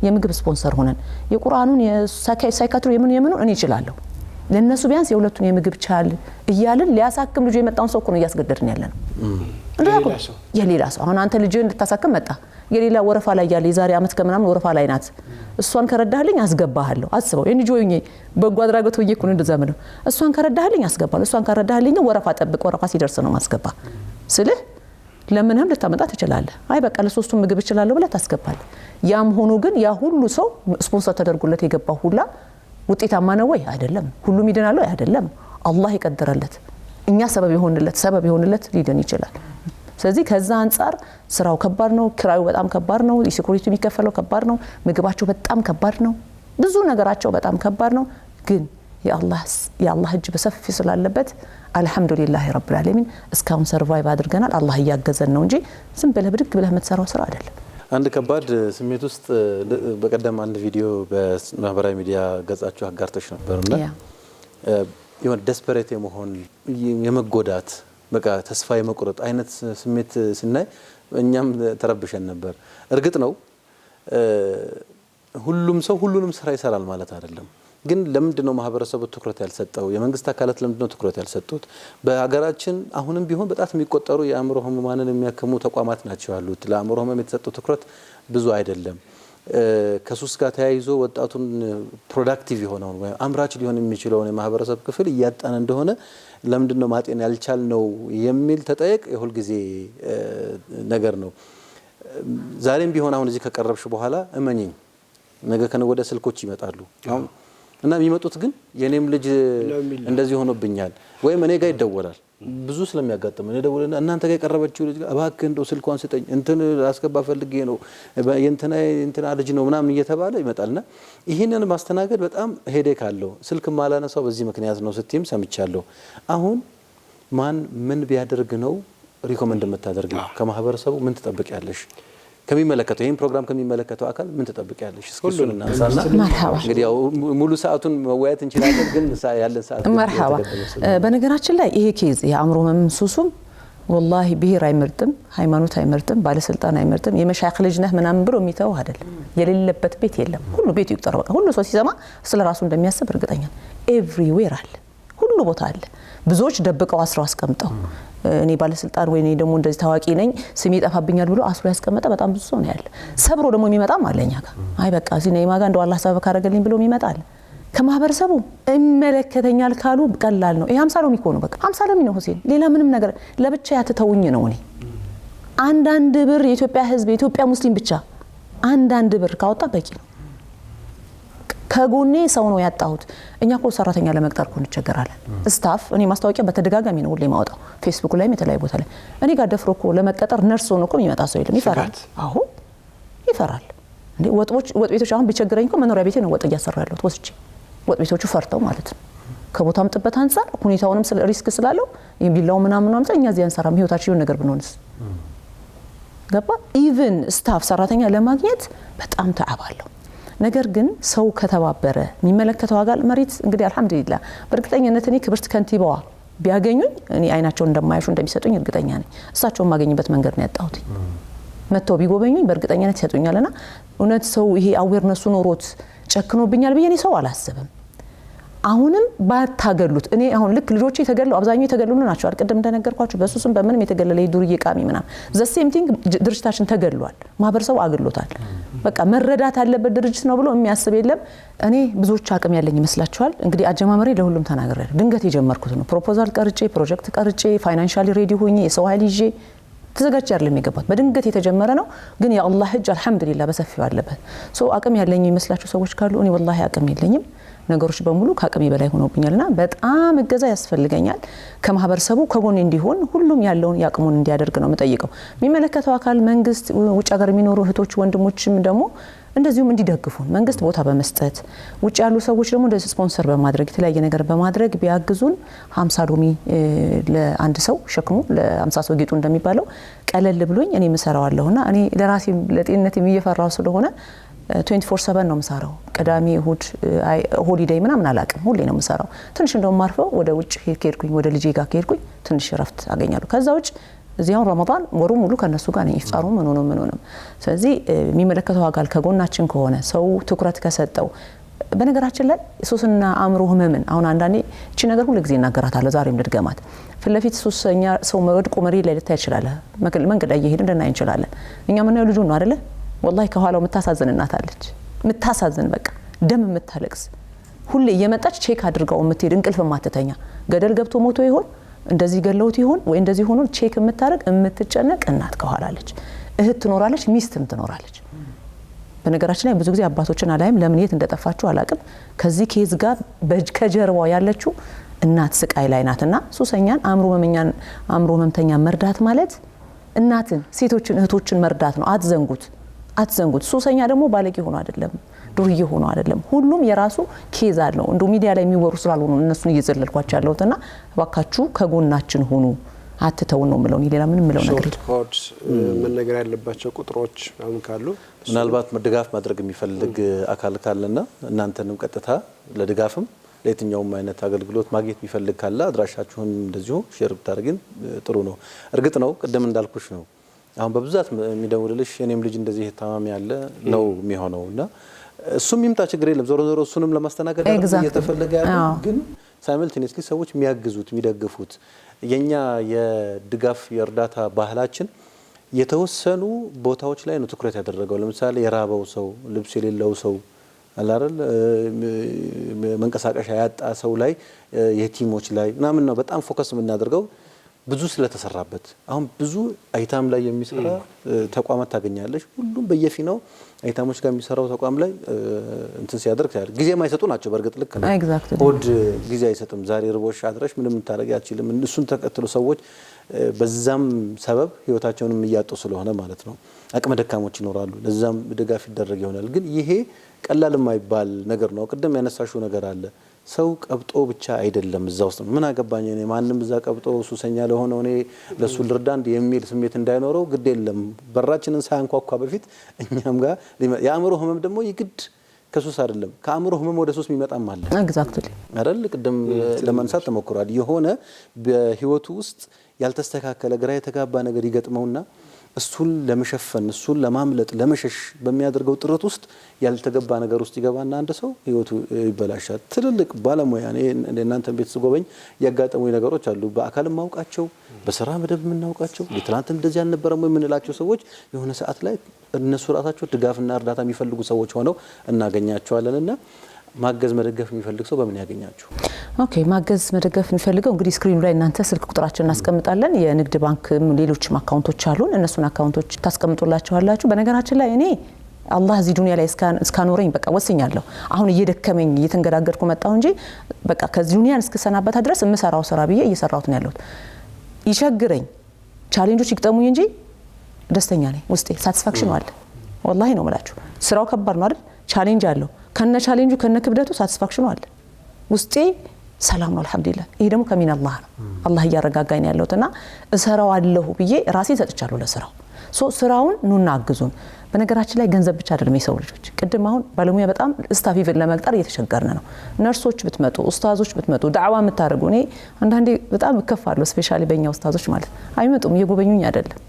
የምግብ ስፖንሰር ሆነን የቁርአኑን የሳይካትሪ የምን እኔ እችላለሁ ለነሱ ቢያንስ የሁለቱን የምግብ ቻል እያልን ሊያሳክም ልጅ የመጣውን ሰው እኮ ነው እያስገደድን ያለነው የሌላ ሰው አሁን አንተ ልጅ እንድታሳክም መጣ የሌላ ወረፋ ላይ ያለ የዛሬ አመት ከምናምን ወረፋ ላይ ናት እሷን ከረዳህልኝ አስገባሃለሁ አስበው የልጅ ሆኜ በጎ አድራጎት ሆኜ እኮ ነው እንደዛመነው እሷን ከረዳህልኝ አስገባለሁ እሷን ከረዳህልኝ ወረፋ ጠብቅ ወረፋ ሲደርስ ነው ማስገባ ስለህ ለምንህም ልታመጣ ትችላለህ አይ በቃ ለሶስቱም ምግብ እችላለሁ ብለህ ታስገባለህ ያም ሆኖ ግን ያ ሁሉ ሰው ስፖንሰር ተደርጎለት የገባው ሁላ ውጤታማ ነው ወይ አይደለም ሁሉም ይድናል ወይ አይደለም አላህ ይቀድራለት እኛ ሰበብ ይሆንለት ሊድን ይችላል ስለዚህ ከዛ አንፃር ስራው ከባድ ነው ክራዩ በጣም ከባድ ነው የሴኩሪቲ የሚከፈለው ከባድ ነው ምግባቸው በጣም ከባድ ነው ብዙ ነገራቸው በጣም ከባድ ነው ግን የአላህ እጅ በሰፊ ስላለበት አልহামዱሊላህ ረብል ዓለሚን እስካሁን ሰርቫይቭ አድርገናል አላህ ያገዘን ነው እንጂ ዝም ብለህ ብድግ ብለህ የምትሰራው ስራ አይደለም አንድ ከባድ ስሜት ውስጥ በቀደም አንድ ቪዲዮ በማህበራዊ ሚዲያ ገጻችሁ አጋርተሽ ነበርና የሆነ ዴስፐሬት የመሆን የመጎዳት በቃ ተስፋ የመቁረጥ አይነት ስሜት ስናይ እኛም ተረብሸን ነበር እርግጥ ነው ሁሉም ሰው ሁሉንም ስራ ይሰራል ማለት አይደለም ግን ለምንድነው ማህበረሰቡ ትኩረት ያልሰጠው የመንግስት አካላት ለምንድነው ትኩረት ያልሰጡት በሀገራችን አሁንም ቢሆን በጣም የሚቆጠሩ የአእምሮ ህሙማንን የሚያከሙ ተቋማት ናቸው ያሉት ለአእምሮ ህመም የተሰጠው ትኩረት ብዙ አይደለም ከሱስ ጋር ተያይዞ ወጣቱን ፕሮዳክቲቭ የሆነውን ወይ አምራች ሊሆን የሚችለውን የማህበረሰብ ክፍል እያጣን እንደሆነ ለምንድነው ማጤን ያልቻልነው የሚል ተጠየቅ የሁል ጊዜ ነገር ነው ዛሬም ቢሆን አሁን እዚህ ከቀረብሽ በኋላ እመኚኝ ነገ ከነገ ወደ ስልኮች ይመጣሉ አሁን እና የሚመጡት ግን የኔም ልጅ እንደዚህ ሆኖብኛል ወይም እኔ ጋር ይደወላል ብዙ ስለሚያጋጥም እኔ ደውልና እናንተ ጋር የቀረበችው ልጅ እባክህ እንደው ስልኳን ስጠኝ እንትን አስገባ ፈልጌ ነው የእንትና ልጅ ነው ምናምን እየተባለ ይመጣልና ይሄንን ማስተናገድ በጣም ሄዴክ አለው ስልክ ማላነሳው በዚህ ምክንያት ነው ስትይም ሰምቻለሁ አሁን ማን ምን ቢያደርግ ነው ሪኮመንድ የምታደርገው ከማህበረሰቡ ምን ትጠብቂያለሽ ከሚመለከተው ይሄን ፕሮግራም ከሚመለከተው አካል ምን ትጠብቂያለሽ እስኪሱን እናንሳና እንግዲህ ያው ሙሉ ሰዓቱን መወያየት እንችላለን ግን ያለን ሰዓት መርሐባ በነገራችን ላይ ይሄ ኬዝ የአእምሮ ህመም ሱሱም والله ብሄር አይመርጥም ሃይማኖት አይመርጥም ባለስልጣን አይመርጥም የመሻይኽ ልጅ ነህ ምናምን ብሎ የሚተው አይደለም የሌለበት ቤት የለም ሁሉ ቤቱ ይቆጠር በቃ ሁሉ ሰው ሲሰማ ስለራሱ እንደሚያስብ እርግጠኛ ኤቭሪዌር አለ ሁሉ ቦታ አለ ብዙዎች ደብቀው አስረው አስቀምጠው እኔ ባለስልጣን ወይ እኔ ደሞ እንደዚህ ታዋቂ ነኝ ስሜ ይጠፋብኛል ብሎ አስሮ ያስቀመጠ በጣም ብዙ ሰው ነው ያለ ሰብሮ ደሞ የሚመጣም አለኛ ጋር አይ በቃ እዚህ ነኝ ማጋ እንደው አላህ ሰበብ ካረገልኝ ብሎ የሚመጣል ከማህበረሰቡ እመለከተኛል ካሉ ቀላል ነው ይሄ 50 ሎሚ ነው በቃ 50 ሎሚ ነው ሁሴን ሌላ ምንም ነገር ለብቻ ያተተውኝ ነው እኔ አንድ ብር የኢትዮጵያ ህዝብ የኢትዮጵያ ሙስሊም ብቻ አንድ ብር ካወጣ በቂ ነው ከጎኔ ሰው ነው ያጣሁት እኛ እኮ ሰራተኛ ለመቅጠር እኮ እንቸገራለን ስታፍ እኔ ማስታወቂያ በተደጋጋሚ ነው ሁሌ ማውጣው ፌስቡክ ላይ የተለያየ ቦታ ላይ እኔ ጋር ደፍሮ እኮ ለመቀጠር ነርስ ሆኖ እኮ የሚመጣ ሰው የለም ይፈራል አሁ ይፈራል እንዴ ወጥ ቤቶች አሁን ቢቸግረኝ እኮ መኖሪያ ቤቴ ነው ወጥ እያሰራ ያለሁት ወስጄ ወጥ ቤቶቹ ፈርተው ማለት ነው ከቦታም ጥበት አንፃር ሁኔታውንም ሪስክ ስላለው ይቢላው ምናምን ነው እኛ እዚህ አንሰራም ህይወታችን ነገር ብንሆንስ ገባ ኢቭን ስታፍ ሰራተኛ ለማግኘት በጣም ተዓባለሁ ነገር ግን ሰው ከተባበረ የሚመለከተው አጋል መሪት እንግዲህ አልহামዱሊላህ በእርግጠኝነት እኔ ክብርት ከንቲባዋ ቢያገኙኝ እኔ አይናቸው እንደማያሹ እንደሚሰጡኝ እርግጠኛ ነኝ እሳቸው ማገኝበት መንገድ ነው ያጣሁት መተው ቢጎበኙኝ በእርግጠኝነት ይሰጡኛልና እውነት ሰው ይሄ አዌርነሱ ኖሮት ጨክኖብኛል ብዬ እኔ ሰው አላስብም አሁንም ባታገሉት እኔ አሁን ልክ ልጆቼ ተገለው አብዛኛው ተገሉሉ ናቸው አልቀደም እንደነገርኳችሁ በሱስም በምንም የተገለለ ይዱርዬ ቃሚ ምናም ዘ ሴም ቲንግ ድርጅታችን ተገሏል ማህበረሰቡ አግሎታል በቃ መረዳት አለበት ድርጅት ነው ብሎ የሚያስብ የለም እኔ ብዙዎች አቅም ያለኝ ይመስላችኋል እንግዲህ አጀማመሬ ለሁሉም ተናግሬያለሁ ድንገት የጀመርኩት ነው ፕሮፖዛል ቀርጬ ፕሮጀክት ቀርጬ ፋይናንሻሊ ሬዲ ሆኜ የሰው ኃይል ይዤ ተዘጋጅ አይደለም የገባሁት በድንገት የተጀመረ ነው ግን የአላህ እጅ አልহামዱሊላህ በሰፊው አለበት ሶ አቅም ያለኝ ይመስላችሁ ሰዎች ካሉ እኔ والله አቅም የለኝም ነገሮች በሙሉ ከአቅሜ በላይ ሆኖብኛልና በጣም እገዛ ያስፈልገኛል ከማህበረሰቡ ከጎን እንዲሆን ሁሉም ያለውን ያቅሙን እንዲያደርግ ነው መጠየቀው የሚመለከተው አካል መንግስት ውጭ ሀገር የሚኖሩ እህቶች ወንድሞችም ደግሞ እንደዚሁም እንዲደግፉን መንግስት ቦታ በመስጠት ውጭ ያሉ ሰዎች ደግሞ እንደዚህ ስፖንሰር በማድረግ የተለያየ ነገር በማድረግ ቢያግዙን 50 ሎሚ ለአንድ ሰው ሸክሙ ለ50 ሰው ጌጡ እንደሚባለው ቀለል ብሎኝ እኔ መሰራዋለሁና እኔ ለራሴ ለጤንነት የሚየፈራው ስለሆነ 24/7 ነው መሰራው ቀዳሚ እሁድ ሆሊዴይ ምናምን አላቀም ሁሌ ነው መሰራው ትንሽ እንደውም ማርፈው ወደ ውጭ ሄድኩኝ ወደ ልጄ ጋር ሄድኩኝ ትንሽ ረፍት አገኛለሁ ከዛ ውጭ እዚያው ረመዳን ወሩ ሙሉ ከነሱ ጋር ነው ይፍጣሩ ምን ሆነ ስለዚህ የሚመለከተው አካል ከጎናችን ከሆነ ሰው ትኩረት ከሰጠው በነገራችን ላይ ሱስና አእምሮ ህመምን አሁን አንዳንዴ እቺ ነገር ሁሉ ጊዜ እናገራታለሁ ዛሬም ልድገማት ፍለፊት ሱሰኛ ሰው ወድቆ መሬት ላይ ልታይ ይችላል መንገድ ላይ እየሄድን ልናይ እንችላለን እኛ ምናየው ልጁ ነው አይደለ ወላሂ ከኋላው የምታሳዝን እናት አለች የምታሳዝን በቃ ደም የምታለቅስ ሁሌ እየመጣች ቼክ አድርጋው የምትሄድ እንቅልፍ ማተተኛ ገደል ገብቶ ሞቶ ይሆን እንደዚህ ገለውት ይሆን ወይ እንደዚህ ሆኖ ቼክ የምታረግ የምትጨነቅ እናት ከኋላለች እህት ትኖራለች ሚስትም ትኖራለች በነገራችን ላይ ብዙ ጊዜ አባቶችን አላይም ለምን የት እንደጠፋችሁ አላቅም ከዚህ ኬዝ ጋር ከጀርባው ያለችው እናት ስቃይ ላይ ናትና ሱሰኛን አእምሮ መምተኛ መርዳት ማለት እናትን ሴቶችን እህቶችን መርዳት ነው አትዘንጉት ሱሰኛ ደግሞ ባለቂ ሆኖ አይደለም ዱርዬ ሆኖ አይደለም ሁሉም የራሱ ኬዝ አለው እንዶ ሚዲያ ላይ የሚወሩ ስላልሆኑ እነሱን እየዘለልኳቸው ያለውትና ባካችሁ ከጎናችን ሆኑ አትተውን ነው ምለው ሌላ ምንም ምለው ነገር ኮድ ምን ነገር ያለባቸው ቁጥሮች አሁን ካሉ ምናልባት መድጋፍ ማድረግ የሚፈልግ አካል ካለና እናንተንም ቀጥታ ለድጋፍም ለየትኛውም አይነት አገልግሎት ማግኘት የሚፈልግ ካለ አድራሻችሁን እንደዚሁ ሼር ብታደርጉን ጥሩ ነው እርግጥ ነው ቅድም እንዳልኩሽ ነው አሁን በብዛት የሚደውልልሽ የኔም ልጅ እንደዚህ ታማሚ ያለ ነው የሚሆነውና እሱም ይምጣ ችግር የለም ዞሮ ዞሮ እሱንም ለማስተናገድ እየተፈለገ ያለው ግን ሳይመልቲኒስሊ ሰዎች የሚያግዙት የሚደግፉት የኛ የድጋፍ የእርዳታ ባህላችን የተወሰኑ ቦታዎች ላይ ነው ትኩረት ያደረገው ለምሳሌ የራበው ሰው ልብስ የሌለው ሰው አላረል መንቀሳቀሻ ያጣ ሰው ላይ የቲሞች ላይ ምናምን ነው በጣም ፎከስ የምናደርገው ብዙ ስለተሰራበት አሁን ብዙ አይታም ላይ የሚሰራ ተቋማት ታገኛለሽ ሁሉም በየፊናው አይታሞች ጋር የሚሰራው ተቋም ላይ እንትን ሲያደርግ ታያል ጊዜ ማይሰጡ ናቸው በርግጥ ልክ ነው ኦድ ጊዜ አይሰጥም ዛሬ ርቦሽ አድረሽ ምንም ታረጋ ያችልም እሱን ተከትሎ ሰዎች በዛም ሰበብ ህይወታቸውንም እያጡ ስለሆነ ማለት ነው አቅመ ደካሞች ይኖራሉ ለዛም ድጋፍ ይደረግ ይሆናል ግን ይሄ ቀላል የማይባል ነገር ነው ቅድም ያነሳሽው ነገር አለ ሰው ቀብጦ ብቻ አይደለም እዛው ውስጥ ምን አገባኝ እኔ ማንንም እዛ ቀብጦ ሱሰኛ ለሆነው እኔ ለሱ ልርዳንድ የሚል ስሜት እንዳይኖረው ግድ የለም በራችንን ሳያንኳኳ በፊት እኛም ጋር የአእምሮ ህመም ደግሞ ይግድ ከሱስ አይደለም ከአእምሮ ህመም ወደ ሱስ የሚመጣም አለ ኤግዛክትሊ አይደል ቅድም ለማንሳት ተሞክሯል የሆነ በህይወቱ ውስጥ ያልተስተካከለ ግራ የተጋባ ነገር ይገጥመውና እሱን ለመሸፈን እሱን ለማምለጥ ለመሸሽ በሚያደርገው ጥረት ውስጥ ያልተገባ ነገር ውስጥ ይገባና አንድ ሰው ህይወቱ ይበላሻል ትልልቅ ባለሙያ እናንተን ቤት ስጎበኝ ያጋጠሙኝ ነገሮች አሉ በአካልም ማውቃቸው በስራ መደብ የምናውቃቸው ለትላንትም እንደዚህ አልነበረም የምንላቸው ሰዎች የሆነ ሰዓት ላይ እነሱ ራሳቸው ድጋፍና እርዳታ የሚፈልጉ ሰዎች ሆነው እናገኛቸዋለንና ማገዝ መደገፍ የሚፈልግ ሰው በምን ያገኛችሁ ኦኬ ማገዝ መደገፍ የሚፈልገው እንግዲህ ስክሪኑ ላይ እናንተ ስልክ ቁጥራችንን እናስቀምጣለን የንግድ ባንክም ሌሎችም አካውንቶች አሉን እነሱን አካውንቶች ታስቀምጡላችኋላችሁ በነገራችን ላይ እኔ አላህ እዚህ ዱንያ ላይ እስካኖረኝ በቃ ወስኛለሁ አሁን እየደከመኝ እየተንገዳገድኩ መጣሁ እንጂ በቃ ከዚህ ዱንያን እስከሰናበታ ድረስ የምሰራው ስራ ብዬ እየሰራሁት ነው ያለሁት ይቸግረኝ ቻሌንጆች ይግጠሙኝ እንጂ ደስተኛ ነኝ ውስጤ ሳቲስፋክሽን አለ ወላሂ ነው የምላችሁ ስራው ከባድ ነው አይደል ቻሌንጅ አለው ከነ ቻሌንጁ ከነ ክብደቱ ሳቲስፋክሽኑ አለ ውስጤ ሰላም ነው አልহামዱሊላህ ይሄ ደግሞ ከሚን አላህ ነው አላህ ያረጋጋኝ ያለውትና እሰራው አለሁ ብዬ ራሴን ሰጥቻለሁ ለስራው ስራውን ኑና አግዙን በነገራችን ላይ ገንዘብ ብቻ አይደለም የሰው ልጆች ቅድም አሁን ባለሙያ በጣም ስታፍ ኢቨን ለመቅጠር እየተቸገርን ነው ነርሶች ብትመጡ ኡስታዞች ብትመጡ ዳዕዋ የምታደርጉ እኔ አንዳንዴ በጣም እከፋለሁ ስፔሻሊ በእኛ ኡስታዞች ማለት አይመጡም እየጎበኙኝ አይደለም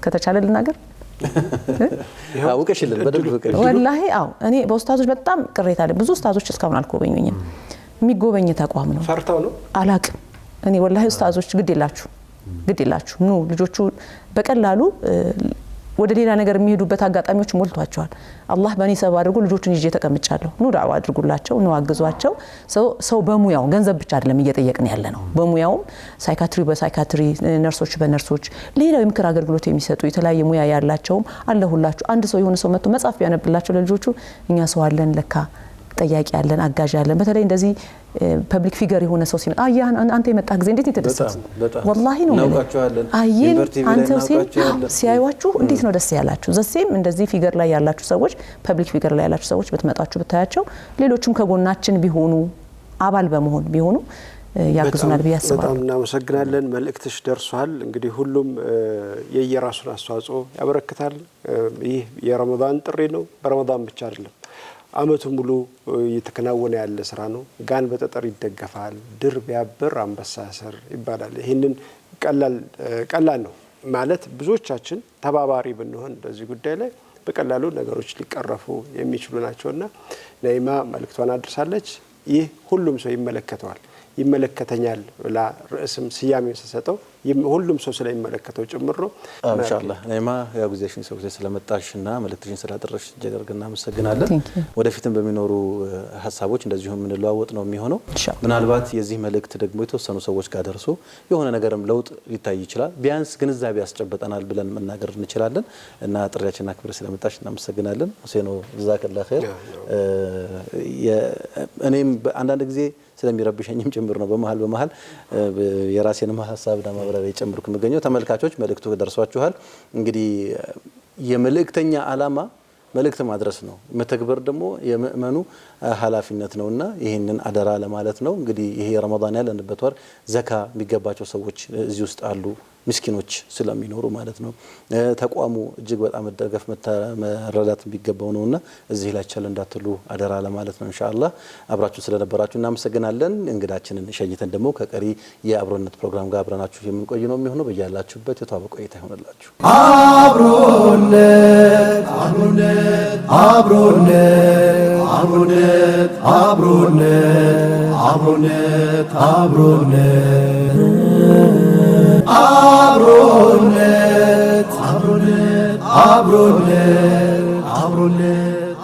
ከተቻለ ልናገር አውቀሽልን በደንብ ፍቅር ወላሂ አው እኔ በኡስታዞች በጣም ቅሬታ አለ ብዙ ኡስታዞች እስካሁን አልጎበኙኝም የሚጎበኝ ተቋም ነው ፈርታው ነው አላቅም እኔ ወላሂ ኡስታዞች ግድ ይላችሁ ኑ ልጆቹ በቀላሉ ወደ ሌላ ነገር የሚሄዱበት አጋጣሚዎች ሞልቷቸዋል አላህ በእኔ ሰበብ አድርጎ ልጆችን ይዤ ተቀምጫለሁ ኑ ዳዕዋ አድርጉላቸው ኑ አግዟቸው ሰው በሙያው ገንዘብ ብቻ አይደለም እየጠየቅን ያለ ነው በሙያውም ሳይካትሪ በሳይካትሪ ነርሶች በነርሶች ሌላው የምክር አገልግሎት የሚሰጡ የተለያየ ሙያ ያላቸውም አለሁላችሁ አንድ ሰው የሆነ ሰው መጥቶ መጻፍ ቢያነብላቸው ለልጆቹ እኛ ሰው አለን ለካ ጠያቂ ያለን አጋዥ ያለን በተለይ እንደዚህ ፐብሊክ ፊገር የሆነ ሰው ሲመጣ አንተ የመጣ ጊዜ እንዴት የተደሰተ ወላሂ ነው እናውቃቸዋለን አይን አንተ ሲያዩዋችሁ እንዴት ነው ደስ ያላችሁ ዘሴም እንደዚህ ፊገር ላይ ያላችሁ ሰዎች ፐብሊክ ፊገር ላይ ያላችሁ ሰዎች በተመጣጣችሁ ብታያቸው ሌሎችም ከጎናችን ቢሆኑ አባል በመሆን ቢሆኑ ያግዙናል ብዬ አስባለሁ በጣም እናመሰግናለን መልእክትሽ ደርሷል እንግዲህ ሁሉም የየራሱን አስተዋጽኦ ያበረክታል ይህ የረመዳን ጥሪ ነው በረመዳን ብቻ አይደለም አመቱ ሙሉ እየተከናወነ ያለ ስራ ነው ጋን በጠጠር ይደገፋል ድር ቢያብር አንበሳ ያስር ይባላል ይሄንን ቀላል ነው ማለት ብዙዎቻችን ተባባሪ ብንሆን በዚህ ጉዳይ ላይ በቀላሉ ነገሮች ሊቀረፉ የሚችሉ ናቸውና ነይማ መልእክቷን አድርሳለች። ይህ ሁሉም ሰው ይመለከተዋል ይመለከተኛል ብላ ርዕስም ስያሜው ተሰጠው ሁሉም ሰው ስለሚመለከተው ጭምር ነው። ኢንሻአላህ ነይማ ያው ጊዜሽን ሰው ስለመጣሽና መልእክትሽን ስላደረሽ ጀገርግና መሰግናለን። ወደፊትም በሚኖሩ ሐሳቦች እንደዚሁ ምን ለዋወጥ ነው የሚሆነው። ምናልባት የዚህ መልእክት ደግሞ የተወሰኑ ሰዎች ጋር ደርሶ የሆነ ነገርም ለውጥ ሊታይ ይችላል ቢያንስ ግንዛቤ ያስጨበጠናል ብለን መናገር እንችላለን እና ጥሪያችንና ክብር ስለመጣሽ እናመሰግናለን። ሁሴኖ ጀዛከላህ ኸይር። እኔም አንዳንድ ጊዜ ስለሚረብሸኝም ጭምር ነው በመሃል የራሴን ሐሳብና ማብራሪያ የጨምርኩ የምገኘው። ተመልካቾች መልእክቱ ደርሷችኋል። እንግዲህ የመልእክተኛ ዓላማ መልእክት ማድረስ ነው። መተግበር ደግሞ የምእመኑ ኃላፊነት ነውና ይሄንን አደራ ለማለት ነው። እንግዲህ ይሄ ረመዳን ያለንበት ወር ዘካ የሚገባቸው ሰዎች እዚህ ውስጥ አሉ ምስኪኖች ስለሚኖሩ ማለት ነው። ተቋሙ እጅግ በጣም መደገፍ መረዳት ቢገባው ነውና እዚህ ላይ ቻለ እንዳትሉ አደራ ለማለት ነው። ኢንሻአላህ አብራችሁ ስለነበራችሁ እናመሰግናለን። እንግዳችንን ሸኝተን ደግሞ ከቀሪ የአብሮነት ፕሮግራም ጋር አብረናችሁ የምንቆይ ነው የሚሆነው። በያላችሁበት የተዋበ ቆይታ ይሆንላችሁ። አብሮነት አብሮነት አብሮነት አብሮነት አብሮነት አብሮነት አብሮነት አብሮነት አብሮነት አብሮነት አብሮነት